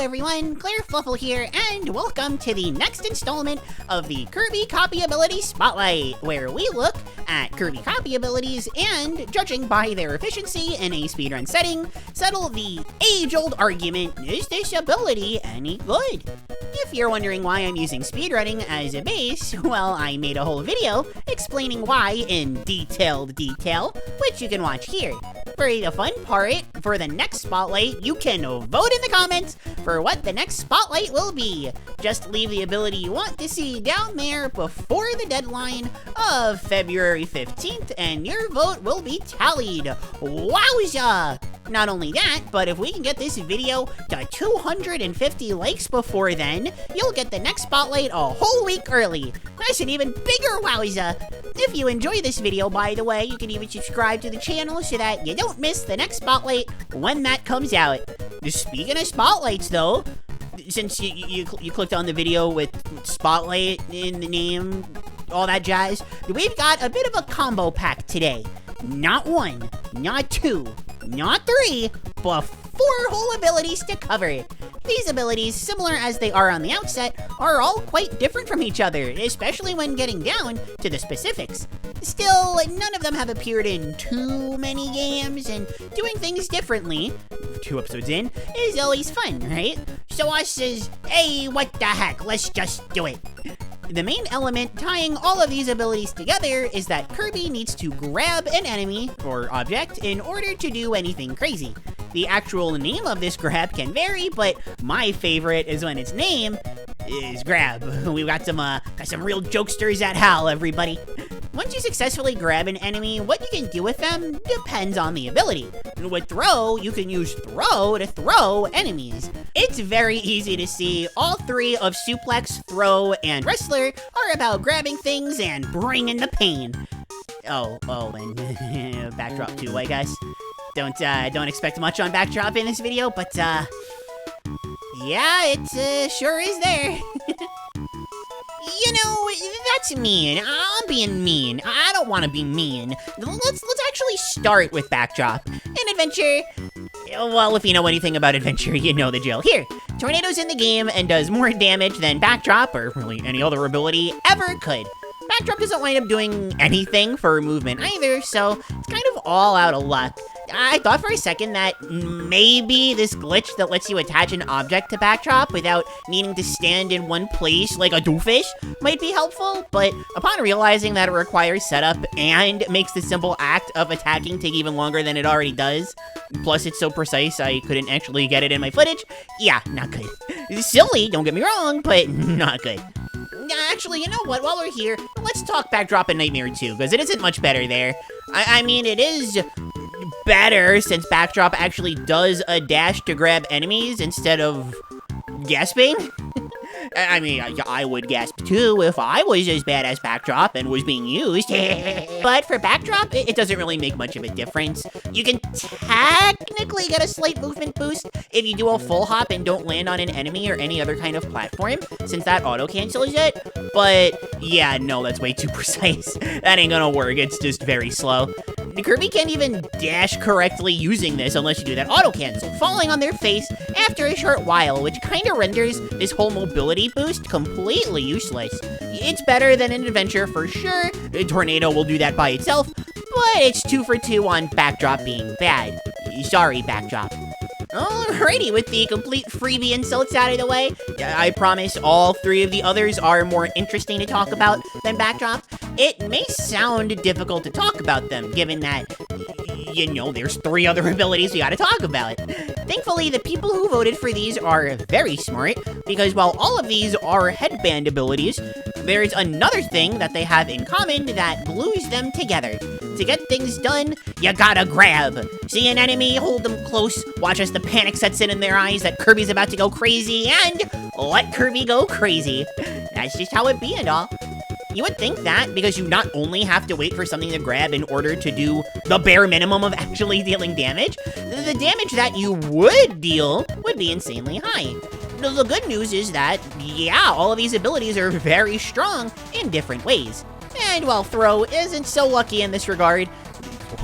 everyone, Klaire Fluffle here, and welcome to the next installment of the Kirby Copy Abilities Spotlight, where we look at Kirby Copy Abilities and, judging by their efficiency in a speedrun setting, settle the age-old argument, is this ability any good? If you're wondering why I'm using speedrunning as a base, well, I made a whole video explaining why in detailed detail, which you can watch here. For the fun part, for the next spotlight, you can vote in the comments for what the next spotlight will be. Just leave the ability you want to see down there before the deadline of February 15th, and your vote will be tallied. Wowza! Not only that, but if we can get this video to 250 likes before then, you'll get the next spotlight a whole week early. That's an even bigger wowza. If you enjoy this video, by the way, you can even subscribe to the channel so that you don't miss the next spotlight when that comes out. Speaking of spotlights though, since you clicked on the video with spotlight in the name, all that jazz, we've got a bit of a combo pack today. Not one, not two, not three, but 4 whole abilities to cover. These abilities, similar as they are on the outset, are all quite different from each other, especially when getting down to the specifics. Still, none of them have appeared in too many games, and doing things differently, 2 episodes in, is always fun, right? So us says, hey, what the heck, let's just do it. The main element tying all of these abilities together is that Kirby needs to grab an enemy or object in order to do anything crazy. The actual name of this grab can vary, but my favorite is when its name is grab. We've got some real jokesters at HAL, everybody. Once you successfully grab an enemy, what you can do with them depends on the ability. With throw, you can use throw to throw enemies. It's very easy to see all 3 of Suplex, Throw, and Wrestler are about grabbing things and bringing the pain. Oh, and backdrop too, I guess. Don't expect much on backdrop in this video, but yeah, it sure is there. You know, that's mean. I'm being mean. I don't want to be mean. Let's actually start with backdrop. In Adventure, well, if you know anything about Adventure, you know the drill. Here, Tornado's in the game and does more damage than backdrop, or really any other ability, ever could. Backdrop doesn't wind up doing anything for movement either, so it's kind of all out of luck. I thought for a second that maybe this glitch that lets you attach an object to backdrop without needing to stand in one place like a doofus might be helpful, but upon realizing that it requires setup and makes the simple act of attacking take even longer than it already does, plus it's so precise I couldn't actually get it in my footage, yeah, not good. Silly, don't get me wrong, but not good. Actually, you know what, while we're here, let's talk backdrop in Nightmare 2, because it isn't much better there. I mean, it is better since backdrop actually does a dash to grab enemies instead of gasping. I mean, I would gasp too if I was as bad as backdrop and was being used. But for backdrop, it doesn't really make much of a difference. You can technically get a slight movement boost if you do a full hop and don't land on an enemy or any other kind of platform, since that auto-cancels it. But yeah, no, that's way too precise. That ain't gonna work, it's just very slow. Kirby can't even dash correctly using this unless you do that auto-cancel, falling on their face after a short while, which kind of renders this whole mobility boost completely useless. It's better than an Adventure for sure. A Tornado will do that by itself, but it's 2 for 2 on backdrop being bad. Sorry, backdrop. Alrighty, with the complete freebie insults out of the way, I promise all 3 of the others are more interesting to talk about than backdrop. It may sound difficult to talk about them, given that, you know, there's 3 other abilities we gotta talk about. Thankfully, the people who voted for these are very smart, because while all of these are headband abilities, there's another thing that they have in common that glues them together. To get things done, you gotta grab. See an enemy, hold them close, watch as the panic sets in their eyes that Kirby's about to go crazy, and let Kirby go crazy. That's just how it be and all. You would think that because you not only have to wait for something to grab in order to do the bare minimum of actually dealing damage, the damage that you would deal would be insanely high. The good news is that, yeah, all of these abilities are very strong in different ways. And while Throw isn't so lucky in this regard,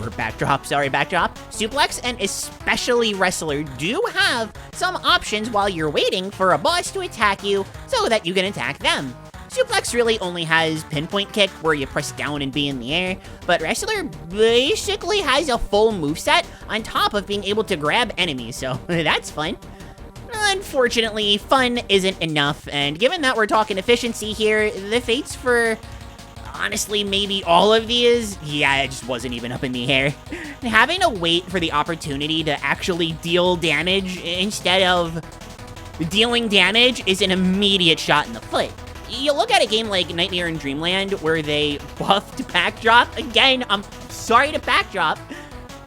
Backdrop, Suplex, and especially Wrestler do have some options while you're waiting for a boss to attack you so that you can attack them. Suplex really only has pinpoint kick where you press down and be in the air, but Wrestler basically has a full moveset on top of being able to grab enemies, so that's fun. Unfortunately, fun isn't enough, and given that we're talking efficiency here, the fates for honestly maybe all of these, yeah, it just wasn't even up in the air. Having to wait for the opportunity to actually deal damage instead of dealing damage is an immediate shot in the foot. You look at a game like Nightmare in Dreamland where they buffed Backdrop. Again, I'm sorry to Backdrop,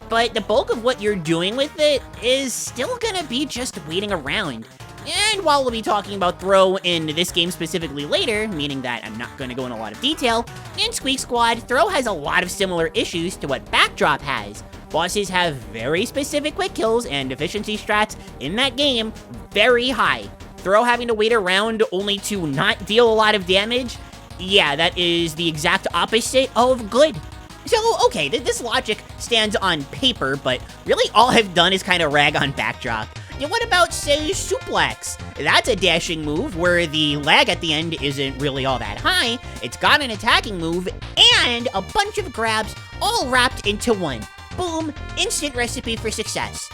but the bulk of what you're doing with it is still gonna be just waiting around. And while we'll be talking about Throw in this game specifically later, meaning that I'm not gonna go in a lot of detail, in Squeak Squad, Throw has a lot of similar issues to what Backdrop has. Bosses have very specific quick kills and efficiency strats in that game very high. Throw having to wait around only to not deal a lot of damage, yeah, that is the exact opposite of good. So, okay, this logic stands on paper, but really all I've done is kind of rag on Backdrop. Yeah, what about, say, Suplex? That's a dashing move where the lag at the end isn't really all that high. It's got an attacking move and a bunch of grabs all wrapped into one. Boom, instant recipe for success.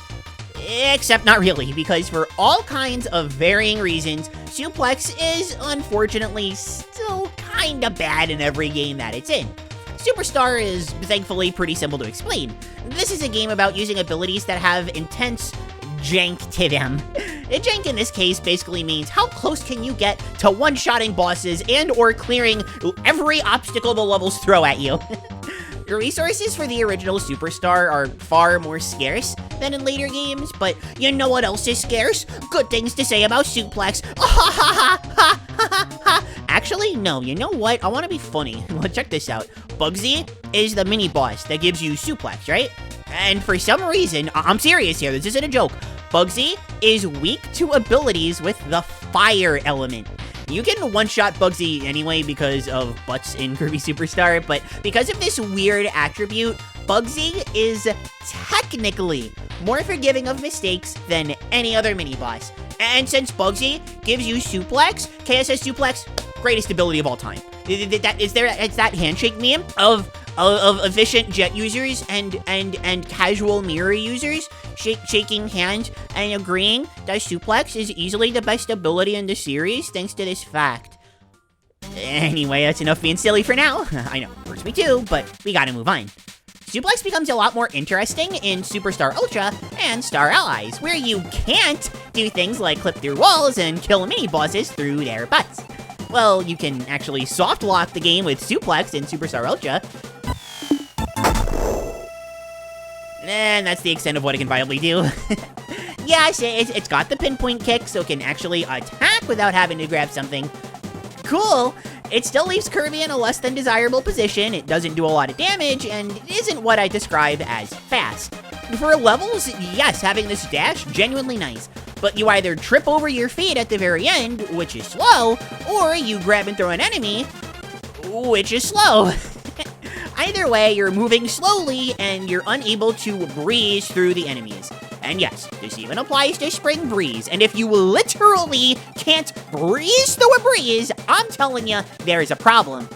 Except not really, because for all kinds of varying reasons, Suplex is unfortunately still kinda bad in every game that it's in. Superstar is thankfully pretty simple to explain. This is a game about using abilities that have intense jank to them. Jank in this case basically means how close can you get to one-shotting bosses and or clearing every obstacle the levels throw at you. The resources for the original Superstar are far more scarce than in later games, but you know what else is scarce? Good things to say about Suplex. Actually, no, you know what? I want to be funny. Well, check this out. Bugsy is the mini-boss that gives you Suplex, right? And for some reason, I'm serious here, this isn't a joke, Bugsy is weak to abilities with the fire element. You can one-shot Bugsy anyway because of butts in Kirby Superstar, but because of this weird attribute, Bugsy is technically more forgiving of mistakes than any other mini-boss. And since Bugsy gives you Suplex, KSS Suplex, greatest ability of all time. It's that handshake meme of efficient jet users and casual mirror users shaking hands and agreeing that Suplex is easily the best ability in the series thanks to this fact. Anyway, that's enough being silly for now. I know, hurts me too, but we gotta move on. Suplex becomes a lot more interesting in Superstar Ultra and Star Allies, where you can't do things like clip through walls and kill mini-bosses through their butts. Well, you can actually soft lock the game with Suplex in Superstar Ultra. And that's the extent of what it can viably do. Yes, it's got the pinpoint kick, so it can actually attack without having to grab something. Cool. It still leaves Kirby in a less than desirable position, it doesn't do a lot of damage, and it isn't what I describe as fast. For levels, yes, having this dash, genuinely nice. But you either trip over your feet at the very end, which is slow, or you grab and throw an enemy, which is slow. Either way, you're moving slowly, and you're unable to breeze through the enemies. And yes, this even applies to Spring Breeze, and if you literally can't breeze through a breeze, I'm telling you, there is a problem.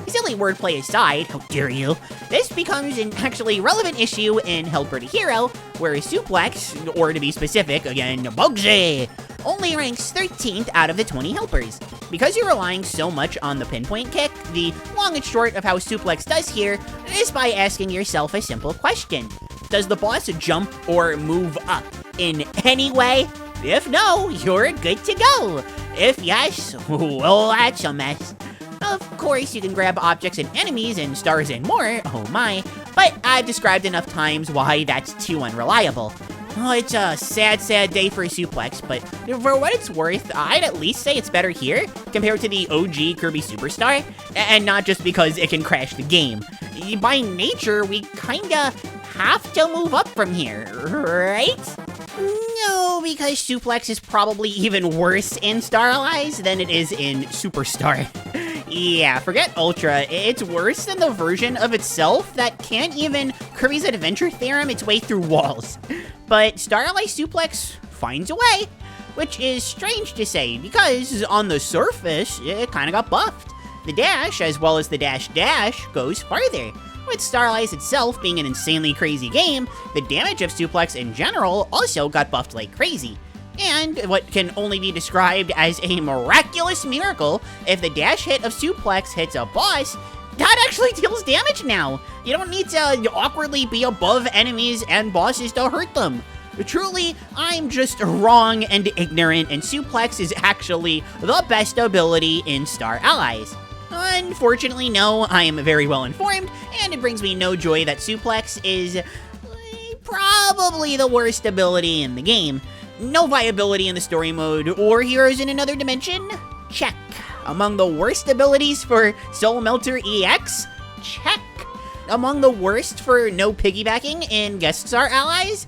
Silly wordplay aside, how dare you, this becomes an actually relevant issue in Helper to Hero, where Suplex, or to be specific, again, Bugsy, only ranks 13th out of the 20 helpers. Because you're relying so much on the pinpoint kick, the long and short of how Suplex does here is by asking yourself a simple question. Does the boss jump or move up in any way? If no, you're good to go. If yes, well, that's a mess. Of course, you can grab objects and enemies and stars and more, oh my, but I've described enough times why that's too unreliable. Oh, it's a sad, sad day for Suplex, but for what it's worth, I'd at least say it's better here compared to the OG Kirby Superstar, and not just because it can crash the game. By nature, we kinda have to move up from here, right? No, because Suplex is probably even worse in Star Allies than it is in Superstar. Yeah, forget Ultra. It's worse than the version of itself that can't even Kirby's Adventure Theorem its way through walls. But Star Ally Suplex finds a way, which is strange to say because on the surface, it kind of got buffed. The dash, as well as the dash dash, goes farther. With Star Allies itself being an insanely crazy game, the damage of Suplex in general also got buffed like crazy. And what can only be described as a miraculous miracle, if the dash hit of Suplex hits a boss, that actually deals damage now. You don't need to awkwardly be above enemies and bosses to hurt them. Truly, I'm just wrong and ignorant, and Suplex is actually the best ability in Star Allies. Unfortunately, no, I am very well informed, and it brings me no joy that Suplex is probably the worst ability in the game. No viability in the story mode or heroes in another dimension? Check. Among the worst abilities for Soul Melter EX? Check. Among the worst for no piggybacking in guest star allies?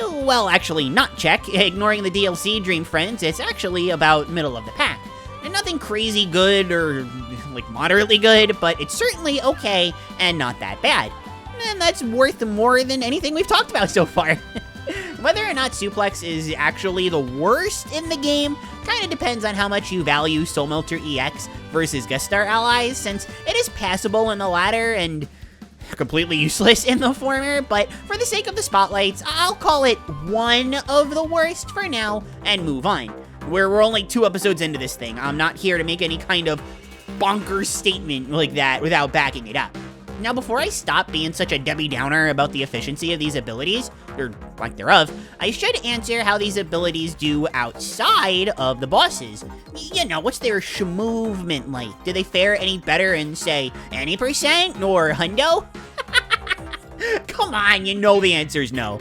Well, actually not check. Ignoring the DLC Dream Friends, it's actually about middle of the pack. And nothing crazy good or like moderately good, but it's certainly okay and not that bad. And that's worth more than anything we've talked about so far. Whether or not Suplex is actually the worst in the game kind of depends on how much you value Soul Melter EX versus guest star allies, since it is passable in the latter and completely useless in the former, but for the sake of the spotlights, I'll call it one of the worst for now and move on. We're only 2 episodes into this thing. I'm not here to make any kind of bonkers statement like that without backing it up. Now, before I stop being such a Debbie Downer about the efficiency of these abilities, or lack thereof, I should answer how these abilities do outside of the bosses. You know, what's their movement like? Do they fare any better in, say, any percent or hundo? Come on, you know the answer is no.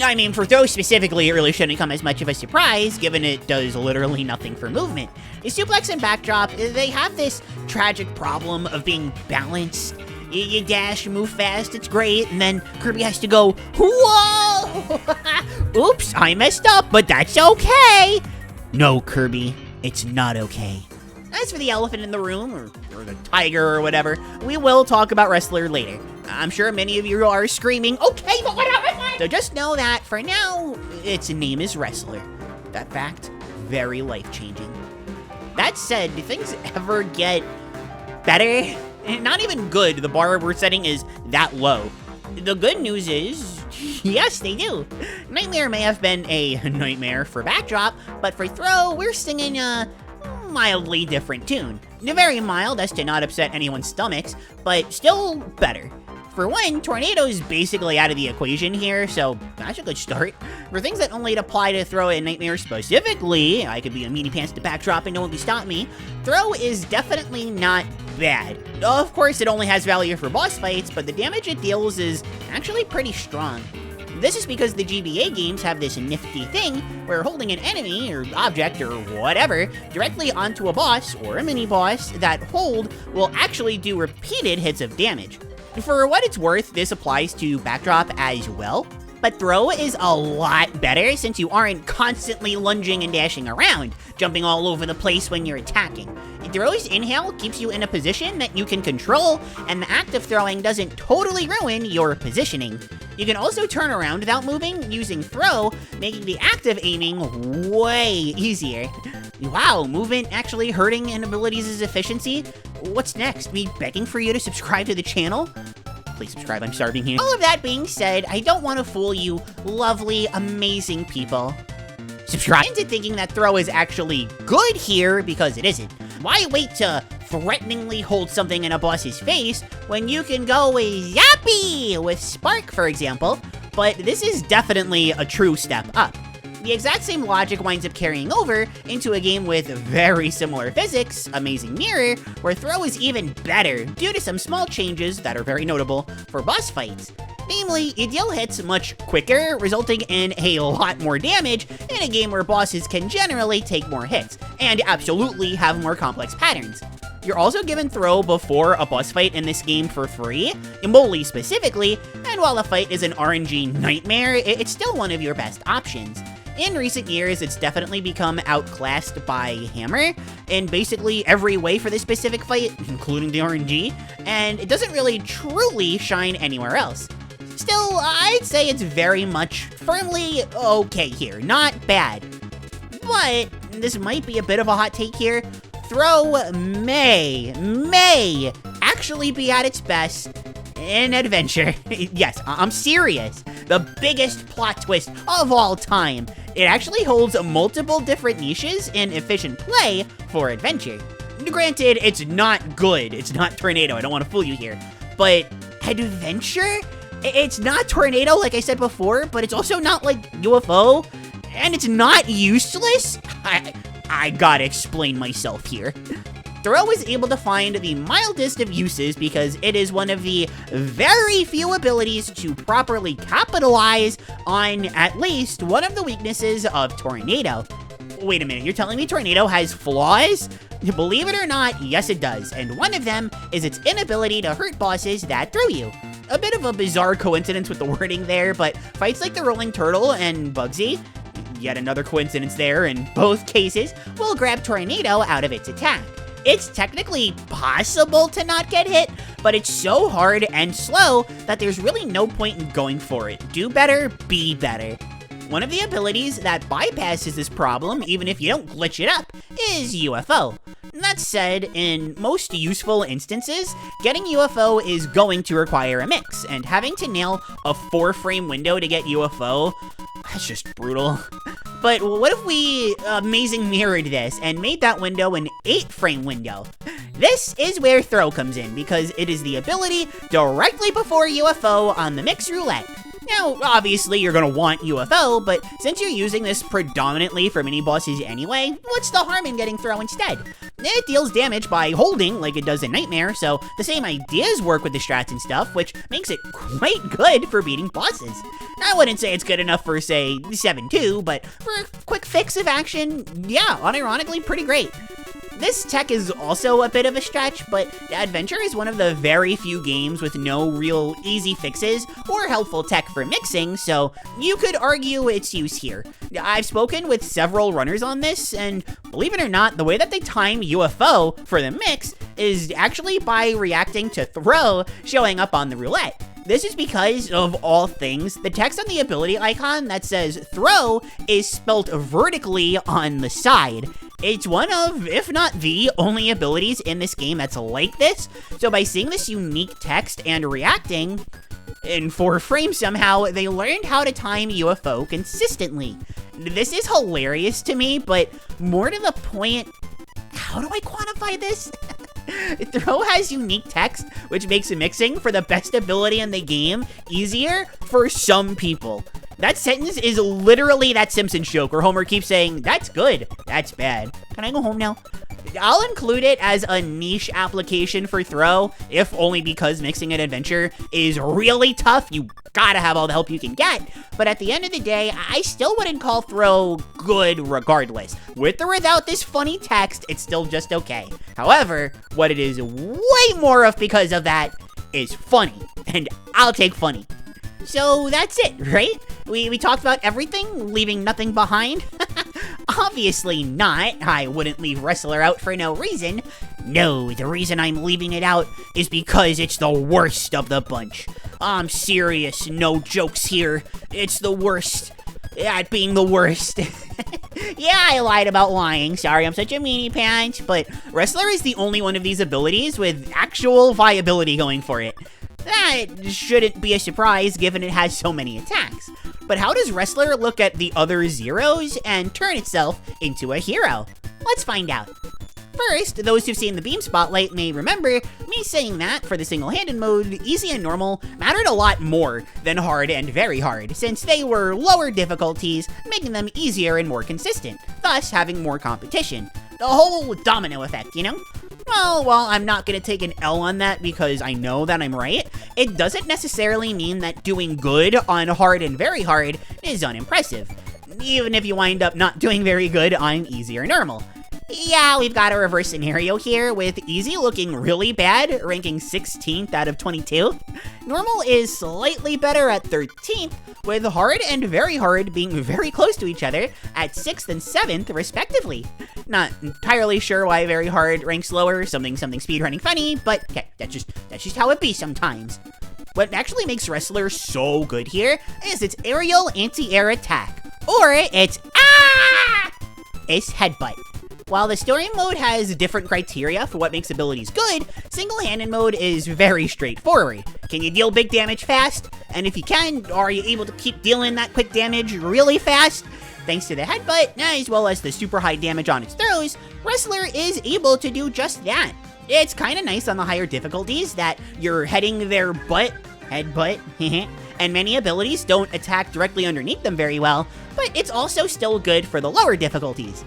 I mean, for those specifically, it really shouldn't come as much of a surprise, given it does literally nothing for movement. The Suplex and Backdrop, they have this tragic problem of being balanced. You dash, you move fast, it's great, and then Kirby has to go, whoa! Oops, I messed up, but that's okay! No, Kirby, it's not okay. As for the elephant in the room, or the tiger or whatever, we will talk about Wrestler later. I'm sure many of you are screaming, okay, but what about Wrestler? So just know that, for now, its name is Wrestler. That fact, very life-changing. That said, do things ever get better? Not even good, the bar we're setting is that low. The good news is, yes, they do. Nightmare may have been a nightmare for Backdrop, but for Throw, we're singing a mildly different tune. Very mild as to not upset anyone's stomachs, but still better. For one, Tornado is basically out of the equation here, so that's a good start. For things that only apply to Throw and Nightmare specifically, I could be a meanie pants to Backdrop and no one can stop me, Throw is definitely not bad. Of course, it only has value for boss fights, but the damage it deals is actually pretty strong. This is because the GBA games have this nifty thing where holding an enemy or object or whatever directly onto a boss or a mini-boss, that hold will actually do repeated hits of damage. For what it's worth, this applies to Backdrop as well, but Throw is a lot better since you aren't constantly lunging and dashing around, jumping all over the place when you're attacking. Throw's inhale keeps you in a position that you can control, and the act of throwing doesn't totally ruin your positioning. You can also turn around without moving using Throw, making the act of aiming way easier. Wow, movement actually hurting an abilities' efficiency? What's next? Me begging for you to subscribe to the channel? Please subscribe, I'm starving here. All of that being said, I don't want to fool you lovely, amazing people. Subscribe into thinking that Throw is actually good here, because it isn't. Why wait to threateningly hold something in a boss's face when you can go zappy with Spark, for example? But this is definitely a true step up. The exact same logic winds up carrying over into a game with very similar physics, Amazing Mirror, where Throw is even better due to some small changes that are very notable for boss fights. Namely, you deal hits much quicker, resulting in a lot more damage in a game where bosses can generally take more hits, and absolutely have more complex patterns. You're also given Throw before a boss fight in this game for free, Emote specifically, and while the fight is an RNG nightmare, it's still one of your best options. In recent years, it's definitely become outclassed by Hammer in basically every way for this specific fight, including the RNG, and it doesn't really truly shine anywhere else. Still, I'd say it's very much firmly okay here, not bad. But this might be a bit of a hot take here. Throw may actually be at its best in Adventure. Yes, I'm serious. The biggest plot twist of all time. It actually holds multiple different niches in efficient play for Adventure. Granted, it's not good. It's not Tornado. I don't want to fool you here. But Adventure? It's not Tornado, like I said before, but it's also not like UFO, and it's not useless? I gotta explain myself here. Throw is able to find the mildest of uses because it is one of the very few abilities to properly capitalize on at least one of the weaknesses of Tornado. Wait a minute, you're telling me Tornado has flaws? Believe it or not, yes it does, and one of them is its inability to hurt bosses that throw you. A bit of a bizarre coincidence with the wording there, but fights like the Rolling Turtle and Bugsy, yet another coincidence there in both cases, will grab Tornado out of its attack. It's technically possible to not get hit, but it's so hard and slow that there's really no point in going for it. Do better, be better. One of the abilities that bypasses this problem, even if you don't glitch it up, is UFO. That said, in most useful instances, getting UFO is going to require a mix, and having to nail a 4-frame window to get UFO, that's just brutal. But what if we amazing mirrored this and made that window an 8-frame window? This is where Throw comes in, because it is the ability directly before UFO on the mix roulette. Now, obviously, you're gonna want UFO, but since you're using this predominantly for mini-bosses anyway, what's the harm in getting Throw instead? It deals damage by holding, like it does in Nightmare, so the same ideas work with the strats and stuff, which makes it quite good for beating bosses. I wouldn't say it's good enough for, say, 7-2, but for a quick fix of action, yeah, unironically pretty great. This tech is also a bit of a stretch, but Adventure is one of the very few games with no real easy fixes or helpful tech for mixing, so you could argue its use here. I've spoken with several runners on this, and believe it or not, the way that they time UFO for the mix is actually by reacting to Throw showing up on the roulette. This is because, of all things, the text on the ability icon that says Throw is spelt vertically on the side. It's one of, if not the, only abilities in this game that's like this, so by seeing this unique text and reacting in 4 frames somehow, they learned how to time UFO consistently. This is hilarious to me, but more to the point, how do I quantify this? Throw has unique text, which makes mixing for the best ability in the game easier for some people. That sentence is literally that Simpsons joke where Homer keeps saying, "That's good, that's bad." Can I go home now? I'll include it as a niche application for Throw, if only because mixing an Adventure is really tough. You gotta have all the help you can get. But at the end of the day, I still wouldn't call Throw good regardless. With or without this funny text, it's still just okay. However, what it is way more of because of that is funny, and I'll take funny. So that's it, right? We talked about everything, leaving nothing behind? Obviously not. I wouldn't leave Wrestler out for no reason. No, the reason I'm leaving it out is because it's the worst of the bunch. I'm serious, no jokes here. It's the worst at being the worst. Yeah, I lied about lying. Sorry, I'm such a meanie pants, but Wrestler is the only one of these abilities with actual viability going for it. That shouldn't be a surprise given it has so many attacks. But how does Wrestler look at the other zeros and turn itself into a hero? Let's find out. First, those who've seen the Beam Spotlight may remember me saying that for the single-handed mode, easy and normal mattered a lot more than hard and very hard, since they were lower difficulties, making them easier and more consistent, thus having more competition. The whole domino effect, you know? Well, while I'm not gonna take an L on that because I know that I'm right, it doesn't necessarily mean that doing good on hard and very hard is unimpressive, even if you wind up not doing very good on easy or normal. Yeah, we've got a reverse scenario here with easy looking really bad, ranking 16th out of 22. Normal is slightly better at 13th, with hard and very hard being very close to each other at 6th and 7th, respectively. Not entirely sure why very hard ranks lower, something speedrunning funny, but okay, that's just how it be sometimes. What actually makes Wrestler so good here is its aerial anti-air attack, or its headbutt. While the story mode has different criteria for what makes abilities good, single-handed mode is very straightforward. Can you deal big damage fast? And if you can, are you able to keep dealing that quick damage really fast? Thanks to the headbutt, as well as the super high damage on its throws, Wrestler is able to do just that. It's kinda nice on the higher difficulties that you're heading their headbutt, and many abilities don't attack directly underneath them very well, but it's also still good for the lower difficulties.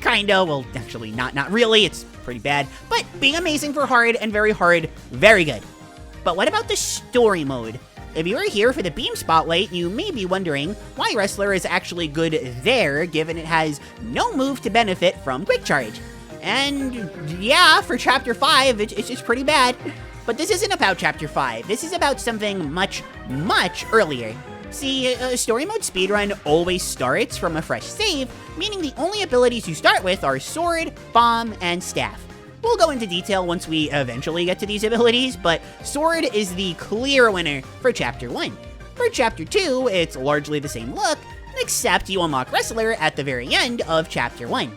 Kinda, well, actually not really, it's pretty bad, but being amazing for hard and very hard, very good. But what about the story mode? If you are here for the beam spotlight, you may be wondering why Wrestler is actually good there, given it has no move to benefit from quick charge. And yeah, for chapter 5, it's just pretty bad. But this isn't about chapter 5, this is about something much earlier. See, a story mode speedrun always starts from a fresh save, meaning the only abilities you start with are sword, bomb, and staff. We'll go into detail once we eventually get to these abilities, but sword is the clear winner for chapter 1. For chapter 2, it's largely the same look, except you unlock Wrestler at the very end of chapter 1.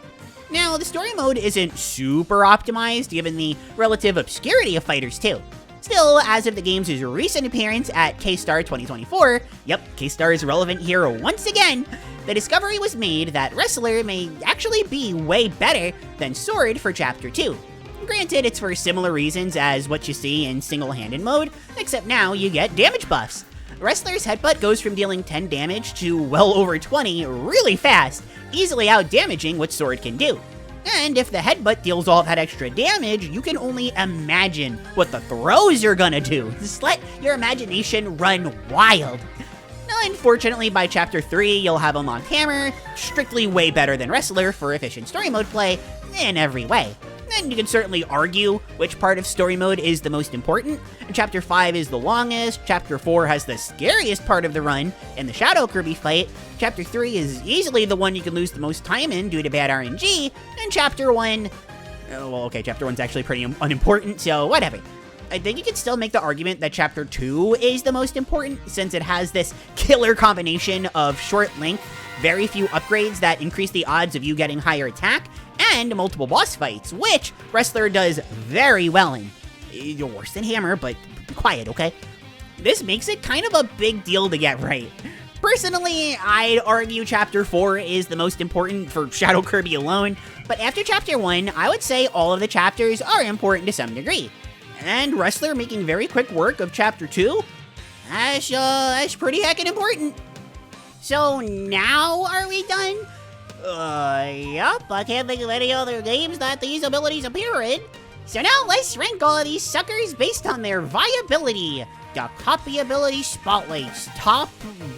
Now, the story mode isn't super optimized given the relative obscurity of fighters too. Still, as of the game's recent appearance at K-Star 2024, yep, K-Star is relevant here once again, the discovery was made that Wrestler may actually be way better than Sword for Chapter 2. Granted, it's for similar reasons as what you see in single-handed mode, except now you get damage buffs. Wrestler's headbutt goes from dealing 10 damage to well over 20 really fast, easily out-damaging what Sword can do. And if the headbutt deals all that extra damage, you can only imagine what the throws are gonna do. Just let your imagination run wild. Unfortunately, by chapter 3, you'll have unlocked Hammer, strictly way better than Wrestler for efficient story mode play in every way. And you can certainly argue which part of story mode is the most important. Chapter 5 is the longest, Chapter 4 has the scariest part of the run in the Shadow Kirby fight, Chapter 3 is easily the one you can lose the most time in due to bad RNG, and Chapter 1, well okay, Chapter 1's actually pretty unimportant, so whatever. I think you can still make the argument that Chapter 2 is the most important since it has this killer combination of short length, very few upgrades that increase the odds of you getting higher attack, and multiple boss fights, which Wrestler does very well in. You're worse than Hammer, but be quiet, okay? This makes it kind of a big deal to get right. Personally, I'd argue Chapter 4 is the most important for Shadow Kirby alone, but after Chapter 1, I would say all of the chapters are important to some degree. And Wrestler making very quick work of Chapter 2? That's pretty heckin' important. So now are we done? Yup, I can't think of any other games that these abilities appear in. So now let's rank all of these suckers based on their viability. The Copy Ability Spotlights, top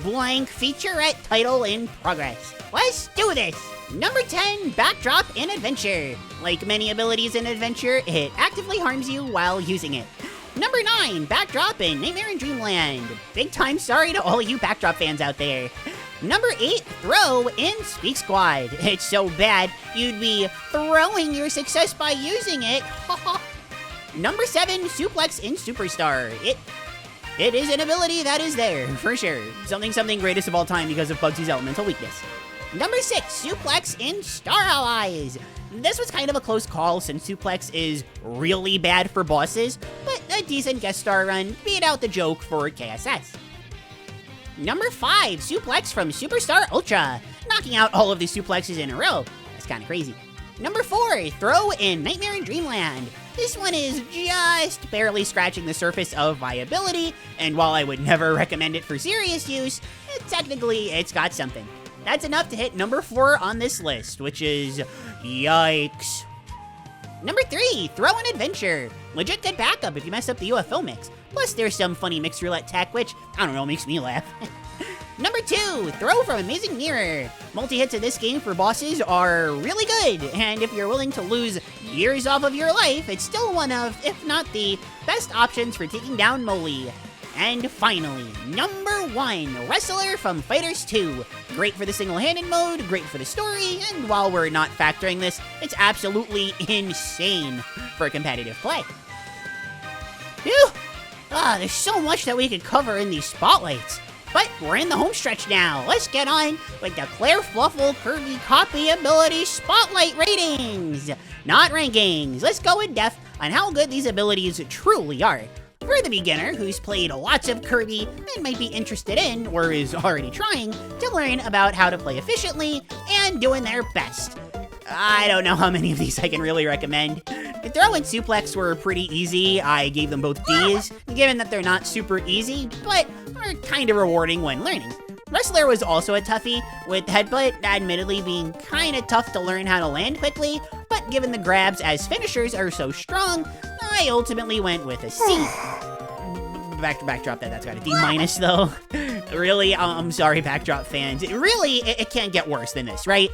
blank featurette title in progress. Let's do this! Number 10, Backdrop in Adventure. Like many abilities in Adventure, it actively harms you while using it. Number 9, Backdrop in Nightmare in Dreamland. Big time sorry to all you Backdrop fans out there. Number 8, Throw in Speak Squad. It's so bad, you'd be throwing your success by using it. Number 7, Suplex in Superstar. It is an ability that is there, for sure. Something greatest of all time because of Bugsy's elemental weakness. Number 6, Suplex in Star Allies. This was kind of a close call since Suplex is really bad for bosses, but a decent guest star run beat out the joke for KSS. Number 5, Suplex from Superstar Ultra, knocking out all of the suplexes in a row. That's kind of crazy. Number 4, Throw in Nightmare in Dreamland. This one is just barely scratching the surface of viability, and while I would never recommend it for serious use, technically it's got something. That's enough to hit number 4 on this list, which is yikes. Number 3, Throw in Adventure. Legit good backup if you mess up the UFO mix. Plus there's some funny mixed roulette tech, which, I don't know, makes me laugh. Number 2, throw from Amazing Mirror. Multi-hits in this game for bosses are really good, and if you're willing to lose years off of your life, it's still one of, if not the best options for taking down Molly. And finally, number 1, Wrestler from Fighters 2. Great for the single-handed mode, great for the story, and while we're not factoring this, it's absolutely insane for competitive play. Phew! There's so much that we could cover in these spotlights. But we're in the home stretch now. Let's get on with the Klaire Fluffle Kirby Copy Abilities Spotlight ratings. Not rankings. Let's go in depth on how good these abilities truly are. For the beginner who's played lots of Kirby and might be interested in, or is already trying, to learn about how to play efficiently and doing their best. I don't know how many of these I can really recommend. Throw and Suplex were pretty easy. I gave them both Ds, given that they're not super easy, but are kind of rewarding when learning. Wrestler was also a toughie, with Headbutt admittedly being kind of tough to learn how to land quickly, but given the grabs as finishers are so strong, I ultimately went with a C. Backdrop that's got a D- though. Really, I'm sorry, Backdrop fans. It can't get worse than this, right?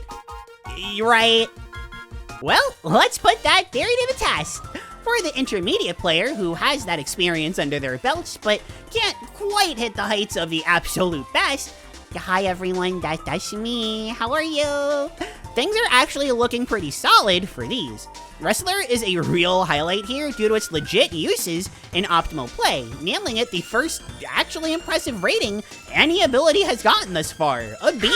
Right? Well, let's put that theory to the test. For the intermediate player who has that experience under their belts but can't quite hit the heights of the absolute best. Hi everyone, that's me. How are you? Things are actually looking pretty solid for these. Wrestler is a real highlight here due to its legit uses in optimal play, nailing it the first actually impressive rating any ability has gotten thus far, a B.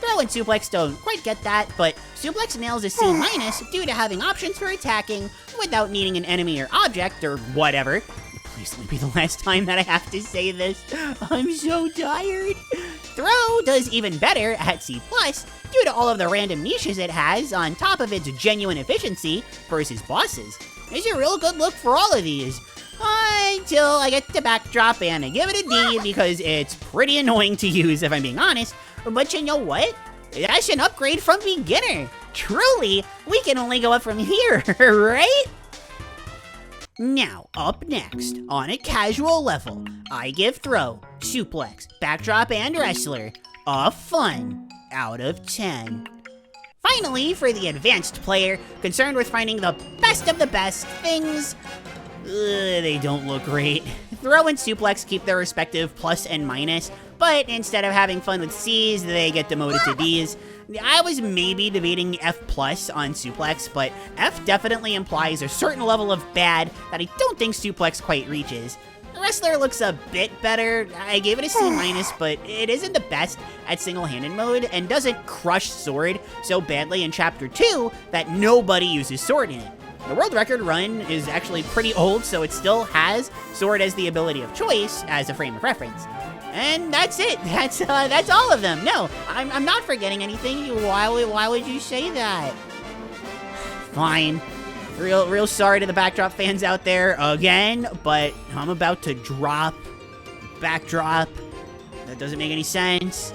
Throw and Suplex don't quite get that, but Suplex nails a C- due to having options for attacking without needing an enemy or object or whatever. Please let me be the last time that I have to say this. I'm so tired. Throw does even better at C+, due to all of the random niches it has on top of its genuine efficiency versus bosses. It's a real good look for all of these. Until I get to Backdrop and I give it a D because it's pretty annoying to use if I'm being honest. But you know what? That's an upgrade from beginner. Truly, we can only go up from here, right? Now, up next, on a casual level, I give Throw, Suplex, Backdrop, and Wrestler a fun out of 10. Finally, for the advanced player, concerned with finding the best of the best things, they don't look great. Throw and Suplex keep their respective plus and minus, but instead of having fun with C's, they get demoted to D's. I was maybe debating F+ on Suplex, but F definitely implies a certain level of bad that I don't think Suplex quite reaches. Wrestler looks a bit better. I gave it a C-, but it isn't the best at single-handed mode and doesn't crush Sword so badly in Chapter 2 that nobody uses Sword in it. The world record run is actually pretty old, so it still has Sword as the ability of choice as a frame of reference. And that's it. That's all of them. No, I'm not forgetting anything. Why would you say that? Fine. Real sorry to the Backdrop fans out there again, but I'm about to drop Backdrop. That doesn't make any sense.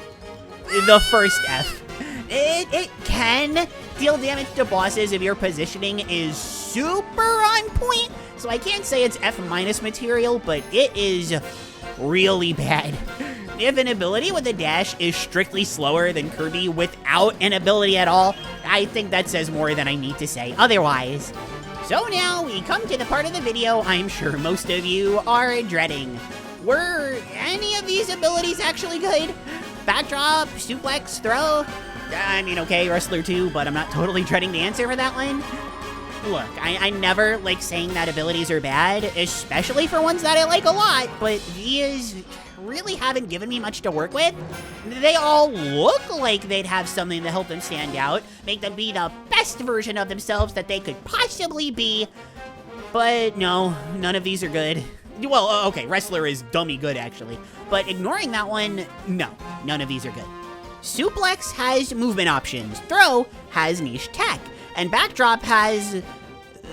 The first F. It can deal damage to bosses if your positioning is super on point, so I can't say it's F- material, but it is really bad. If an ability with a dash is strictly slower than Kirby without an ability at all, I think that says more than I need to say otherwise. So now we come to the part of the video I'm sure most of you are dreading. Were any of these abilities actually good? Backdrop, Suplex, Throw? I mean, okay, Wrestler too, but I'm not totally dreading the answer for that one. Look, I never like saying that abilities are bad, especially for ones that I like a lot, but these really haven't given me much to work with. They all look like they'd have something to help them stand out, make them be the best version of themselves that they could possibly be, but no, none of these are good. Well, okay, Wrestler is dummy good actually, but ignoring that one, no, none of these are good. Suplex has movement options, Throw has niche tech, and Backdrop has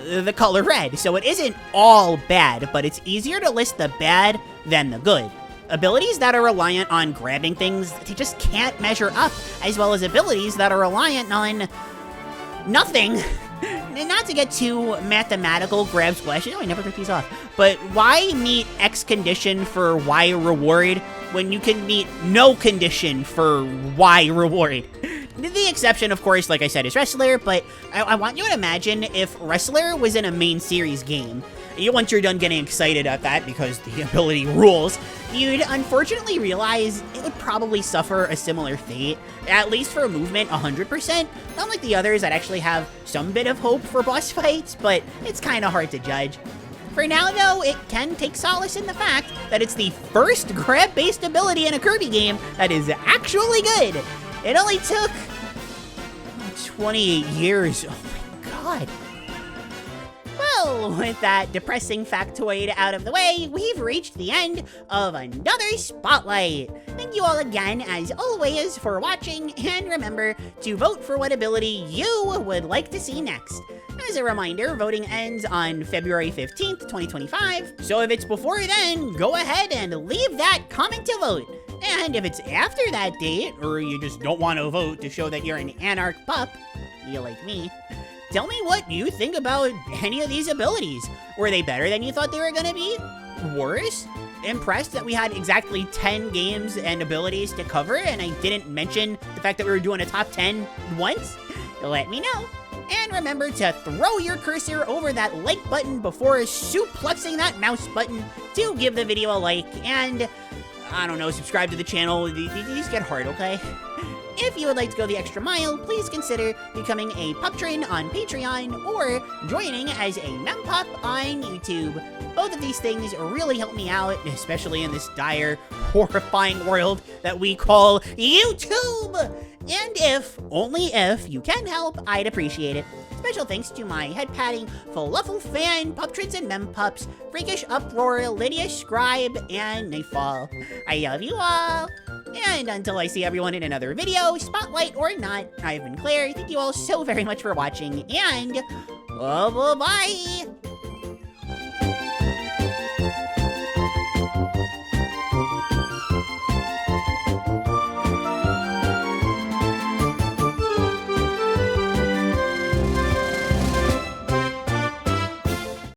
the color red, so it isn't all bad, but it's easier to list the bad than the good. Abilities that are reliant on grabbing things, they just can't measure up, as well as abilities that are reliant on nothing. Not to get too mathematical, grab splash, I never took these off, but why meet X condition for Y reward when you can meet no condition for Y reward. The exception, of course, like I said, is Wrestler, but I want you to imagine if Wrestler was in a main series game. Once you're done getting excited at that because the ability rules, you'd unfortunately realize it would probably suffer a similar fate, at least for movement 100%. Unlike the others that actually have some bit of hope for boss fights, but it's kind of hard to judge. For now, though, it can take solace in the fact that it's the first grab-based ability in a Kirby game that is actually good. It only took 28 years. Oh my god. Well, with that depressing factoid out of the way, we've reached the end of another Spotlight. Thank you all again, as always, for watching, and remember to vote for what ability you would like to see next. As a reminder, voting ends on February 15th, 2025, so if it's before then, go ahead and leave that comment to vote. And if it's after that date, or you just don't want to vote to show that you're an anarch pup, you like me, tell me what you think about any of these abilities. Were they better than you thought they were gonna be? Worse? Impressed that we had exactly 10 games and abilities to cover and I didn't mention the fact that we were doing a top 10 once? Let me know. And remember to throw your cursor over that like button before suplexing that mouse button to give the video a like, and I don't know, subscribe to the channel. These get hard, okay? If you would like to go the extra mile, please consider becoming a Puptrin on Patreon or joining as a Mempup on YouTube. Both of these things really help me out, especially in this dire, horrifying world that we call YouTube. And if, only if, you can help, I'd appreciate it. Special thanks to my head-patting Fluffle fan, Puptrins and Mempups, Freakish Uproar, Lydia Scribe, and Nightfall. I love you all! And until I see everyone in another video, Spotlight or not, I've been Klaire. Thank you all so very much for watching, and bye-bye!